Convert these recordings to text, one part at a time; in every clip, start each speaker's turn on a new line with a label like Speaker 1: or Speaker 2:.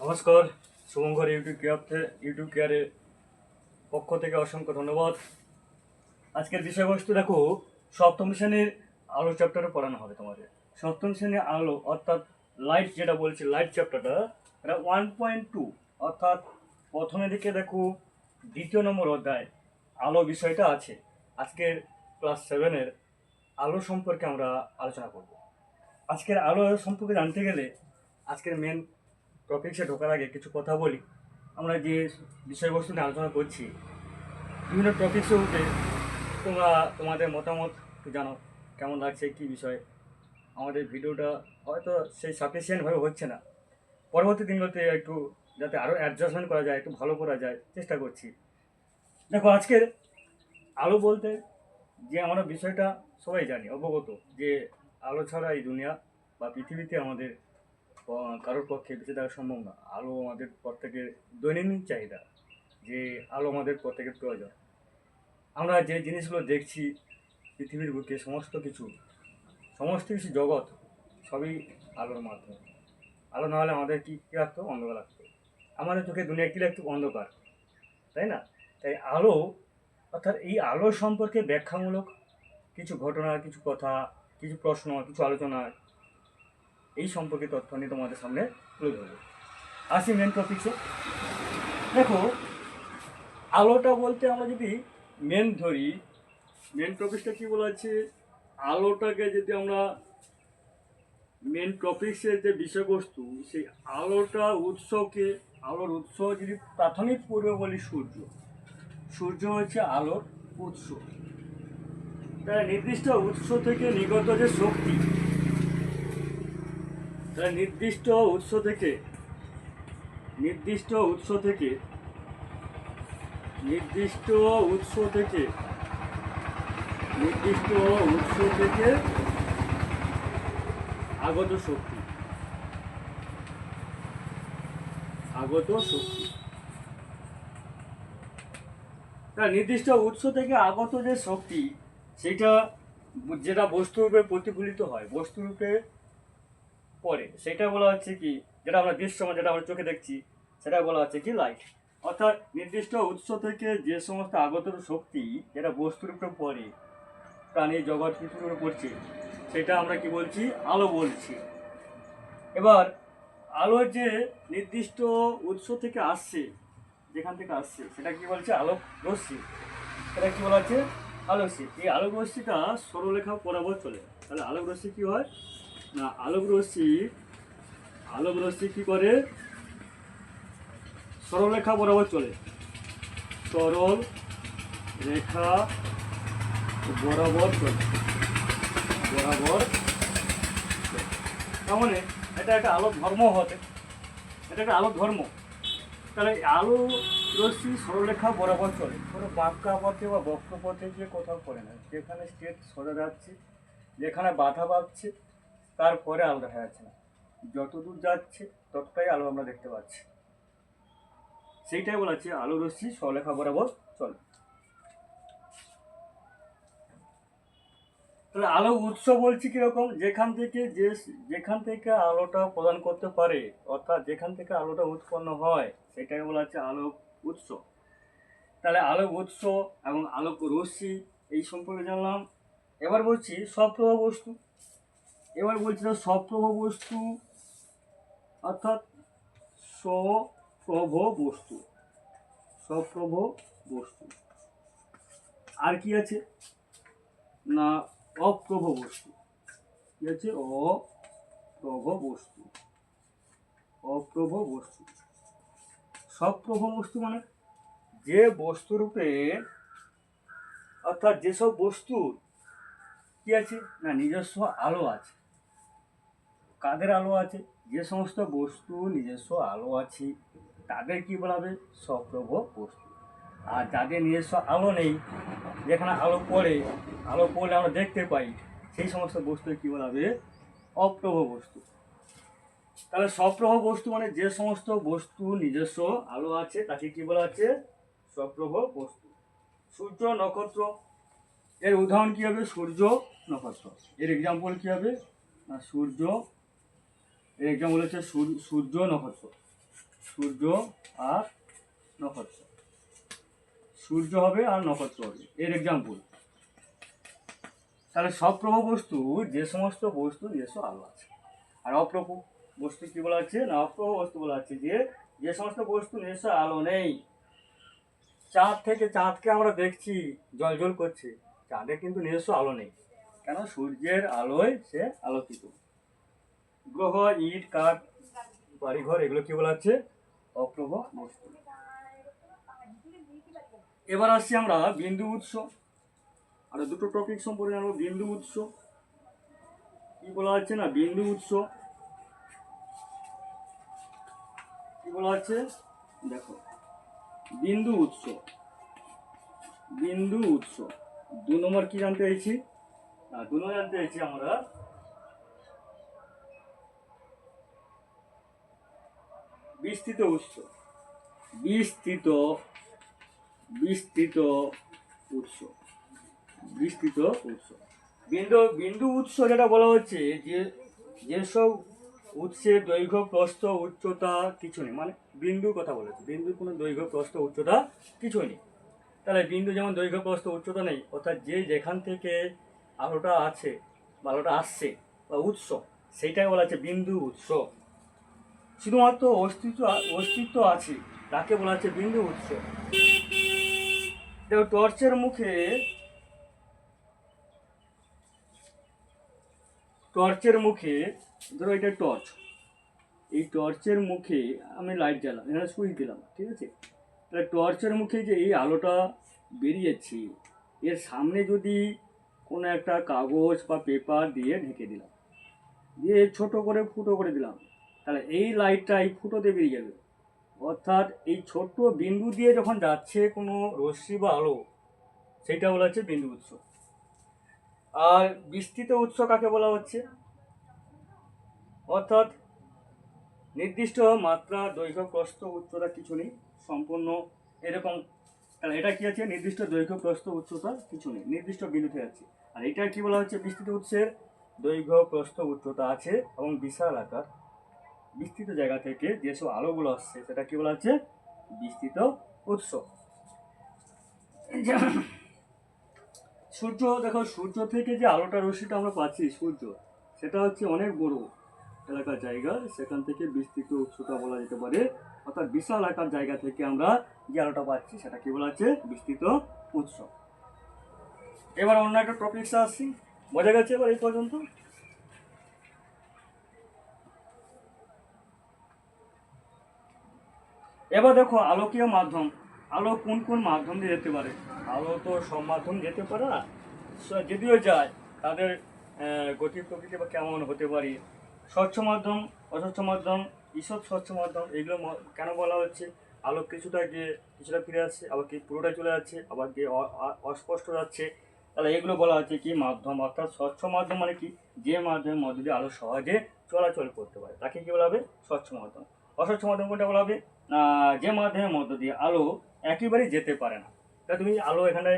Speaker 1: নমস্কার, শুভঙ্কর ইউটিউব কেয়ারের পক্ষ থেকে অসংখ্য ধন্যবাদ। আজকের বিষয়বস্তু দেখো, সপ্তম শ্রেণীর আলো চ্যাপ্টারে পড়ানো হবে তোমাদের। সপ্তম শ্রেণীর আলো অর্থাৎ লাইট, যেটা বলছি লাইট চ্যাপ্টারটা, এটা 1.2 অর্থাৎ প্রথমে দিকে দেখো দ্বিতীয় নম্বর অধ্যায় আলো বিষয়টা আছে। আজকের ক্লাস 7-এর আলো সম্পর্কে আমরা আলোচনা করব। আজকের আলো সম্পর্কে জানতে গেলে আজকের মেন টপিক্সে ঢোকার আগে কিছু কথা বলি। আমরা যে বিষয়বস্তু নিয়ে আলোচনা করছি, বিভিন্ন টপিক্সে উঠে তোমরা তোমাদের মতামত একটু জানো, কেমন লাগছে, কী বিষয়। আমাদের ভিডিওটা হয়তো সেই সাফিসিয়েন্টভাবে হচ্ছে না, পরবর্তী দিনগুলোতে একটু যাতে আরও অ্যাডজাস্টমেন্ট করা যায়, একটু ভালো করা যায়, চেষ্টা করছি। দেখো, আজকের আলো বলতে যে আমরা বিষয়টা সবাই জানি, অবগত, যে আলো ছাড়া এই দুনিয়া বা পৃথিবীতে আমাদের কারোর পক্ষে বেঁচে থাকা সম্ভব না। আলো আমাদের প্রত্যেকের দৈনন্দিন চাহিদা, যে আলো আমাদের প্রত্যেকের প্রয়োজন। আমরা যে জিনিসগুলো দেখছি পৃথিবীর বুকে, সমস্ত কিছু জগৎ সবই আলোর মাধ্যমে। আলো না হলে আমাদের কী লাগতো? অন্ধকার লাগতো। আমাদের চোখে দুনিয়া কী লাগতো? অন্ধকার, তাই না? তাই আলো অর্থাৎ এই আলো সম্পর্কে ব্যাখ্যামূলক কিছু ঘটনা, কিছু কথা, কিছু প্রশ্ন, কিছু আলোচনা, এই সম্পর্কে তথ্য নিয়ে তোমাদের সামনে তুলে ধরবো। আসি মেন টপিক্সে। দেখো, আলোটা বলতে আমরা যদি মেন ধরি, মেন টপিক্সটা কী বলা আছে, আলোটাকে যদি আমরা মেন টপিক্সের যে বিষয়বস্তু, সেই আলোর উৎস যদি প্রাথমিক পূর্বে বলি সূর্য হচ্ছে আলোর উৎস। তারা নির্দিষ্ট উৎস থেকে নির্গত যে শক্তি, তারা নির্দিষ্ট উৎস থেকে আগত শক্তি তার নির্দিষ্ট উৎস থেকে আগত যে শক্তি, সেটা যেটা বস্তুরূপে প্রতিফলিত হয়, বস্তুরূপে পড়ে, সেটা বলা হচ্ছে কি, যেটা আমরা দৃশ্যমান, যেটা আমরা চোখে দেখছি, সেটা বলা হচ্ছে কি লাইট। অর্থাৎ নির্দিষ্ট উৎস থেকে যে সমস্ত আগত শক্তি যেটা বস্তুর উপরে পড়ে, প্রাণী জগৎ পৃথিবীর উপরে পড়ছে, সেটা আমরা কি বলছি? আলো বলছি। এবার আলোর যে নির্দিষ্ট উৎস থেকে আসছে, যেখান থেকে আসছে, সেটা কি বলছে? আলোক রশ্মি। সেটা কি বলা হচ্ছে? আলোক রশ্মি। এই আলোক রশ্মিটা সরলরেখা বরাবর চলে। তাহলে আলোক রশ্মি কি হয় না, আলোক রশ্মি কি করে? সরলরেখা বরাবর চলে। সরল রেখা বরাবর চলে। তার মানে এটা একটা আলোক ধর্ম হতে, এটা একটা আলোক ধর্ম। তাহলে আলো রশ্মি সরলরেখা বরাবর চলে, কোনো বাঁকা পথে বা বক্র পথে গিয়ে কোথাও পড়ে না। যেখানে স্ট্রেট সোজা যাচ্ছে, যেখানে বাধা পাচ্ছে, তারপরে আলো দেখা যাচ্ছে না। যত দূর যাচ্ছে ততটাই আলো আমরা দেখতে পাচ্ছি। সেইটাই বলা হচ্ছে আলো রশ্মি সরলরেখা বরাবর চলে। তাহলে আলো উৎস বলছি কিরকম? যেখান থেকে আলোটা প্রদান করতে পারে, অর্থাৎ যেখান থেকে আলোটা উৎপন্ন হয়, সেটাই বলা হচ্ছে আলোক উৎস। তাহলে আলোক উৎস এবং আলোক রশ্মি এই সম্পর্কে জানলাম। এবার বলছি সপ্রভ বস্তু, অর্থাৎ সপ্রভ বস্তু। আর কি আছে না, অপ্রভ বস্তু। কি আছে? অপ্রভ বস্তু। সপ্রভ বস্তু মানে যে বস্তুরূপে, অর্থাৎ যেসব বস্তুর কি আছে না, নিজস্ব আলো আছে। কাদের আলো আছে? যে সমস্ত বস্তু নিজস্ব আলো আছে, তাদের কি বলা হবে? সপ্রভ বস্তু। আর যাদের নিজস্ব আলো নেই, যেখানে আলো পড়লে আমরা দেখতে পাই, সেই সমস্ত বস্তু কি বলা হবে? অপ্রভ বস্তু। তাহলে সপ্রভ বস্তু মানে যে সমস্ত বস্তু নিজস্ব আলো আছে, তাকে কি বলা হচ্ছে? সপ্রভ বস্তু। সূর্য, নক্ষত্র, এর উদাহরণ কি হবে? সূর্য, নক্ষত্র। এর এক্সাম্পল কি হবে না, সূর্য, এর এক্সাম্পল হচ্ছে সূর্য, নক্ষত্র। সূর্য আর নক্ষত্র, সূর্য হবে আর নক্ষত্র হবে, এর এক্সাম্পল। তাহলে সপ্রভ বস্তু যে সমস্ত বস্তু নিজস্ব আলো আছে। আর অপ্রভ বস্তু কি বলা হচ্ছে না, অপ্রভ বস্তু বলা হচ্ছে যে যে সমস্ত বস্তু নিজস্ব আলো নেই। চাঁদকে আমরা দেখছি জ্বলজ্বল করছে, চাঁদের কিন্তু নিজস্ব আলো নেই, কেন সূর্যের আলোয় সে আলোকিত। গ্রহ, ইট, কাঠ, বাড়িঘর, এগুলো কি বলা হচ্ছে অপ্রভ বস্তু। এবার আসছি আমরা বিন্দু উৎস। আর দুটো টপিক সম্পর্কে জানবো। বিন্দু উৎস কি বলা হচ্ছে না, বিন্দু উৎস কি বলা হচ্ছে দেখো, বিন্দু উৎস, বিন্দু উৎস 2 নম্বর কি জানতে চাইছি, 2 নম্বর জানতে চাইছি আমরা বিস্তৃত উৎস, বিস্তৃত বিস্তৃত উৎস, বিস্তৃত উৎস। বিন্দু উৎস যেটা বলা হচ্ছে যে যেসব উৎসের দৈর্ঘ্য, প্রস্থ, উচ্চতা কিছু নেই, মানে বিন্দুর কথা বলেছে, বিন্দুর কোনো দৈর্ঘ্য, প্রস্থ, উচ্চতা কিছু নেই। তাহলে বিন্দু যেমন দৈর্ঘ্য, প্রস্থ, উচ্চতা নেই, অর্থাৎ যেখান থেকে আলোটা আছে বা আলোটা আসছে বা উৎস, সেইটাই বলা হচ্ছে বিন্দু উৎস। শুধুমাত্র অস্তিত্ব আছে তাকে বলা হচ্ছে বিন্দু উৎস। দেখো টর্চের মুখে ধরো এটা টর্চ, এই টর্চের মুখে আমি লাইট জ্বালাম, এখানে সুইচ দিলাম, ঠিক আছে। তাহলে টর্চের মুখে যে এই আলোটা বেরিয়েছে, এর সামনে যদি কোনো একটা কাগজ বা পেপার দিয়ে ঢেকে দিলাম, দিয়ে ছোট করে ফুটো করে দিলাম, তাহলে এই লাইটটা এই ফুটোতে বেরিয়ে যাবে। অর্থাৎ এই ছোট্ট বিন্দু দিয়ে যখন যাচ্ছে কোনো রশ্মি বা আলো, সেটা বলা হচ্ছে বিন্দু উৎস। আর বিস্তৃত উৎস কাকে বলা হচ্ছে, অর্থাৎ নির্দিষ্ট মাত্রা, দৈর্ঘ্য, প্রস্থ, উচ্চতা কিছু নেই, সম্পূর্ণ এরকম। তাহলে এটা কি আছে, নির্দিষ্ট দৈর্ঘ্য, প্রস্থ, উচ্চতা কিছু নেই, নির্দিষ্ট বিন্দুতে আছে। আর এটা কি বলা হচ্ছে, বিস্তৃত উৎসের দৈর্ঘ্য, প্রস্থ, উচ্চতা আছে এবং বিশাল আকার, বিস্তৃত জায়গা থেকে যেসব আলোগুলো আসছে সেটা কি বলা হচ্ছে বিস্তৃত উৎস। সূর্য, দেখো সূর্য থেকে যে আলোটা, রশ্মিটা আমরা পাচ্ছি সূর্য, সেটা হচ্ছে অনেক বড় এলাকার জায়গা, সেখান থেকে বিস্তৃত উৎসটা বলা যেতে পারে। অর্থাৎ বিশাল আকার জায়গা থেকে আমরা যে আলোটা পাচ্ছি সেটা কি বলা হচ্ছে বিস্তৃত উৎস। এবার অন্য একটা টপিকসে আসছি, বোঝা গেছে এবার এই পর্যন্ত? এবার দেখো আলোকীয় মাধ্যম, আলো কোন কোন মাধ্যম দিয়ে যেতে পারে। আলো তো সব মাধ্যম যেতে পারে না, যদিও যায় তাদের গতি প্রকৃতি বা কেমন হতে পারে। স্বচ্ছ মাধ্যম, অস্বচ্ছ মাধ্যম, ঈষৎ স্বচ্ছ মাধ্যম, এগুলো কেন বলা হচ্ছে, আলো কিছুটা গিয়ে কিছুটা ফিরে আসছে, আবার কি পুরোটাই চলে যাচ্ছে, আবার গিয়ে অস্পষ্ট যাচ্ছে। তাহলে এগুলো বলা হচ্ছে কি মাধ্যম। অর্থাৎ স্বচ্ছ মাধ্যম মানে কি, যে মাধ্যমের মধ্যে দিয়ে আলো সহজে চলাচল করতে পারে তাকে কি বলা হবে স্বচ্ছ মাধ্যম। অস্বচ্ছ মাধ্যম কোনটা বলা হবে, যে মাধ্যমের মধ্য দিয়ে আলো একেবারেই যেতে পারে না। তা তুমি আলো এখানে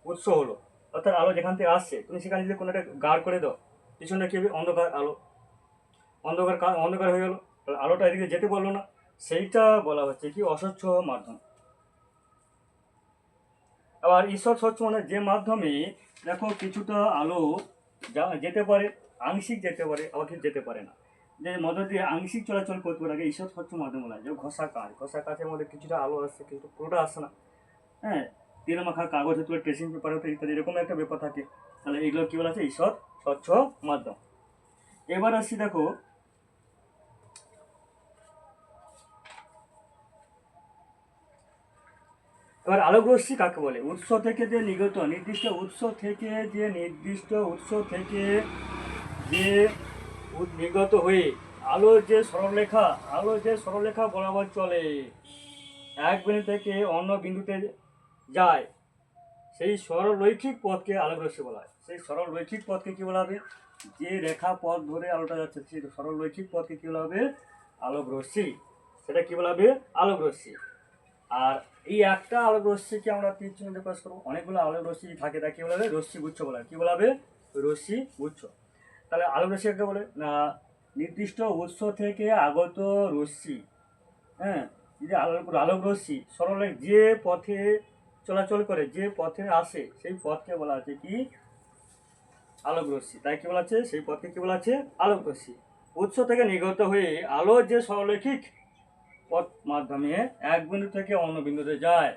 Speaker 1: উৎস হলো, অর্থাৎ আলো যেখান থেকে আসছে তুমি সেখানে যদি কোনো একটা গাঢ় করে দাও, পিছনে কি হবে অন্ধকার, আলো অন্ধকার হয়ে গেল, তাহলে আলোটা এদিকে যেতে পারলো না, সেইটা বলা হচ্ছে কি অস্বচ্ছ মাধ্যম। আবার ঈশ্বর স্বচ্ছ মানে যে মাধ্যমে দেখো কিছুটা আলো যেতে পারে, আংশিক যেতে পারে, আবার কিছু যেতে পারে না, যে মধ্য দিয়ে আংশিক চলাচল করতে পারে ঈশ্বর স্বচ্ছ মাধ্যম বলা হয়। যে ঘষা কাচের মধ্যে কিছুটা আলো আসছে কিন্তু পুরোটা আসছে না, হ্যাঁ, তেল মাখা কাগজ হতে পারে, ট্রেসিং পেপার হতে ইত্যাদি, এরকম একটা ব্যাপার থাকে। তাহলে এগুলো কি বলা আছে ঈশ্বর স্বচ্ছ মাধ্যম। এবার আসছি দেখো এবার আলোক রশ্মি কাকে বলে, উৎস থেকে যে নির্গত, নির্দিষ্ট উৎস থেকে যে নির্গত হয়ে আলোর যে সরলরেখা বরাবর চলে, এক বিন্দু থেকে অন্য বিন্দুতে যায়, সেই সরলরৈখিক পথকে আলোক রশ্মি বলা হয়। সেই সরলরৈখিক পথকে কি বলা হবে, যে রেখা পথ ধরে আলোটা যাচ্ছে সেই সরলরৈখিক পথকে কি বলা হবে আলোক রশ্মি, সেটা কি বলা হবে আলোক রশ্মি। আর এই একটা আলোক রশ্মিকে আমরা তীর চিহ্ন দিয়ে প্রকাশ করবো, অনেকগুলো আলোক রশ্মি থাকে তাকে বলা হবে রশ্মি গুচ্ছ বলা হয়। কি বলা হবে রশ্মি গুচ্ছ। তাহলে আলোক রশ্মি কাকে বলে না, নির্দিষ্ট উৎস থেকে আগত রশ্মি হ্যাঁ, যদি আলোক রশ্মি সরল যে পথে চলাচল করে, যে পথে আসে, সেই পথকে বলা আছে কি আলোক রশ্মি। তাই কি বলা আছে, সেই পথকে কি বলা আছে আলোক রশ্মি। উৎস থেকে নির্গত হয়ে আলো যে সরলরৈখিক পথ মাধ্যমে এক বিন্দু থেকে অন্য বিন্দুতে যায়,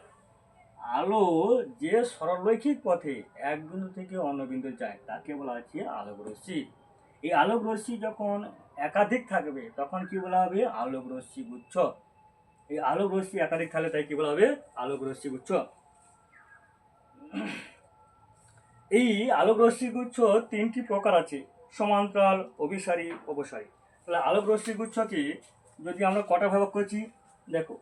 Speaker 1: আলো যে সরলরৈখিক পথে এক বিন্দু থেকে অন্য বিন্দুতে যায় তাকে বলা হচ্ছে আলোক রশ্মি। এই আলোক রশ্মি যখন একাধিক থাকবে তখন কি বলা হবে আলোক রশ্মি গুচ্ছ। এই আলোক রশ্মি একাধিক থাকলে তাই কি বলা হবে আলোক রশ্মি গুচ্ছ। এই আলোক রশ্মি গুচ্ছ তিনটি প্রকার আছে, সমান্তরাল, অভিসারী, অপসারী। তাহলে আলোক রশ্মি গুচ্ছ কি যদি আমরা কটা ভাগ করছি দেখো,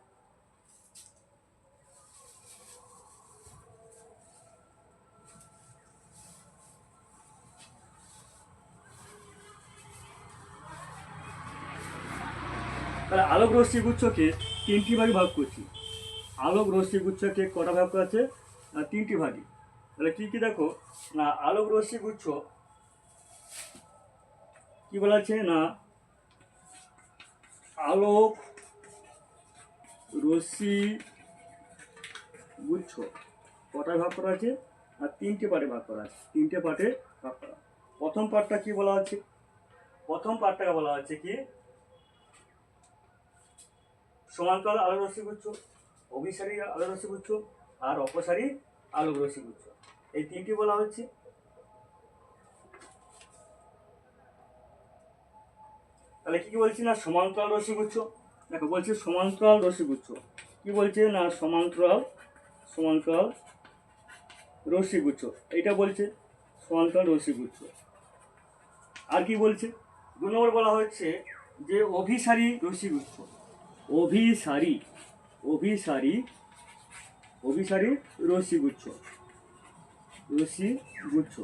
Speaker 1: তাহলে আলোক রশ্মি গুচ্ছকে তিনটি ভাগে ভাগ করছি। আলোক রশ্মি গুচ্ছকে কটা ভাগ করা আছে না তিনটি ভাগে। তাহলে কি কি দেখো না, আলোক রশ্মি গুচ্ছ কি বলা আছে না আলোক রশ্মি গুচ্ছ কটা ভাগ করা আছে আর তিনটে পার্টে ভাগ করা আছে, তিনটে পার্টে ভাগ করা। প্রথম পার্টটা কি বলা আছে, প্রথম পার্টটাকে বলা আছে কি সমান্তরাল আলোক রশ্মি গুচ্ছ, অভিসারী আলোক রশ্মি গুচ্ছ আর অপসারী আলোক রশ্মি গুচ্ছ, এই তিনটি বলা হচ্ছে। তাহলে কি বলছি না সমান্তরাল রশ্মি গুচ্ছ, দেখো বলছে সমান্তরাল রশ্মি গুচ্ছ, কি বলছে না সমান্তরাল রশ্মি গুচ্ছ, এইটা বলছে সমান্তরাল রশ্মি গুচ্ছ। আর কি বলছে 2 নম্বর বলা হচ্ছে যে অভিসারী রশ্মি গুচ্ছ, অভিসারী অভিসারী অভিসারী রশ্মি গুচ্ছ, রশ্মি গুচ্ছ।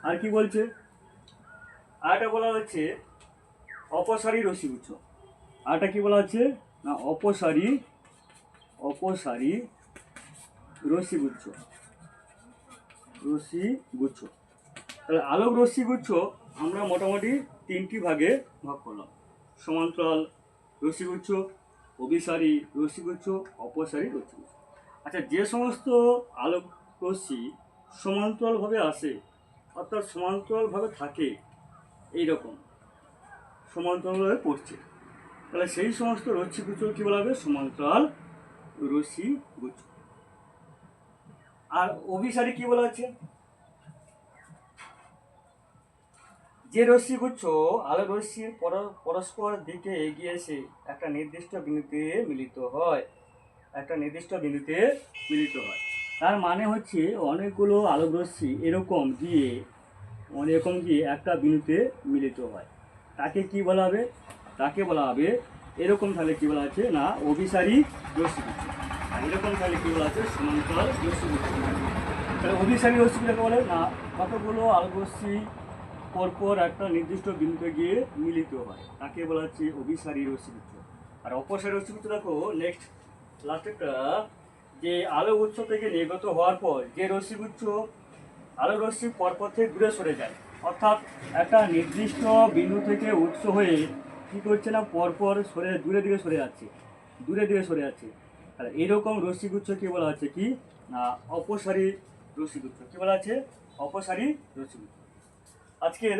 Speaker 1: আর কি বলছে আরেকটা বলা হচ্ছে অপসারী রশ্মি গুচ্ছ, আরেকটা কি বলা হচ্ছে না অপসারী রশ্মি গুচ্ছ, রশ্মি গুচ্ছ। তাহলে আলোক রশ্মি গুচ্ছ আমরা মোটামুটি তিনটি ভাগে ভাগ করলাম, সমান্তরাল রশ্মি গুচ্ছ, অভিসারী রশ্মি গুচ্ছ, অপসারী রশ্মি গুচ্ছ। আচ্ছা, যে সমস্ত আলোক রশ্মি সমান্তরালভাবে আসে অর্থাৎ সমান্তরালভাবে থাকে, এইরকম সমান্তরালভাবে পড়ছে, তাহলে সেই সমস্ত রশ্মি গুচ্ছ কী বলা হবে সমান্তরাল রশ্মি গুচ্ছ। আর অভিসারী কি বলা হচ্ছে, যে রশ্মিগুচ্ছ আলোক রশ্মির পরস্পর দিকে এগিয়ে এসে একটা নির্দিষ্ট বিন্দুতে মিলিত হয়, একটা নির্দিষ্ট বিন্দুতে মিলিত হয়। তার মানে হচ্ছে অনেকগুলো আলোক রশ্মি এরকম গিয়ে একটা বিন্দুতে মিলিত হয়, তাকে কি বলা হবে, তাকে বলা হবে এরকম তাহলে কি বলা আছে না অভিসারী রশ্মিগুচ্ছ। আর এরকম তাহলে কি বলা আছে সমান্তরাল রশ্মিগুচ্ছ। তাহলে অভিসারী রশ্মি কাকে বলে না কতগুলো আলোক রশ্মি পরপর একটা নির্দিষ্ট বিন্দুতে গিয়ে মিলিত হয়, তাকে বলা হচ্ছে অভিসারী রশ্মিগুচ্ছ। আর অপসারী রশ্মিগুচ্ছ দেখো নেক্সট লাস্টেরটা, যে আলোক উৎস থেকে নির্গত হওয়ার পর যে রশ্মিগুচ্ছ আলোক রশ্মি পরপর থেকে দূরে সরে যায়, অর্থাৎ একটা নির্দিষ্ট বিন্দু থেকে উৎস হয়ে কী করছে না পরপর দূরে দিকে সরে যাচ্ছে। আর এরকম রশ্মিগুচ্ছ কি বলা হচ্ছে কি না অপসারী রশ্মিগুচ্ছ। কি বলা আছে অপসারী রশ্মিগুচ্ছ। আজকের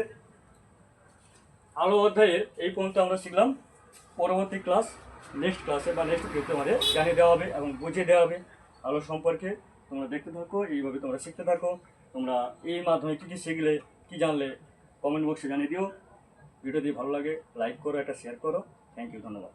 Speaker 1: আলো অধ্যায়ের এই পর্যন্ত আমরা শিখলাম। পরবর্তী ক্লাস নেক্সট ক্লাসে বা নেক্সট ভিডিওতে আমাদের জানিয়ে দেওয়া হবে এবং বুঝিয়ে দেওয়া হবে আলো সম্পর্কে। তোমরা দেখতে থাকো, এইভাবে তোমরা শিখতে থাকো। তোমরা এই মাধ্যমে কী কী শিখলে, কী জানলে কমেন্ট বক্সে জানিয়ে দিও। ভিডিও যদি ভালো লাগে লাইক করো, একটা শেয়ার করো। থ্যাংক ইউ, ধন্যবাদ।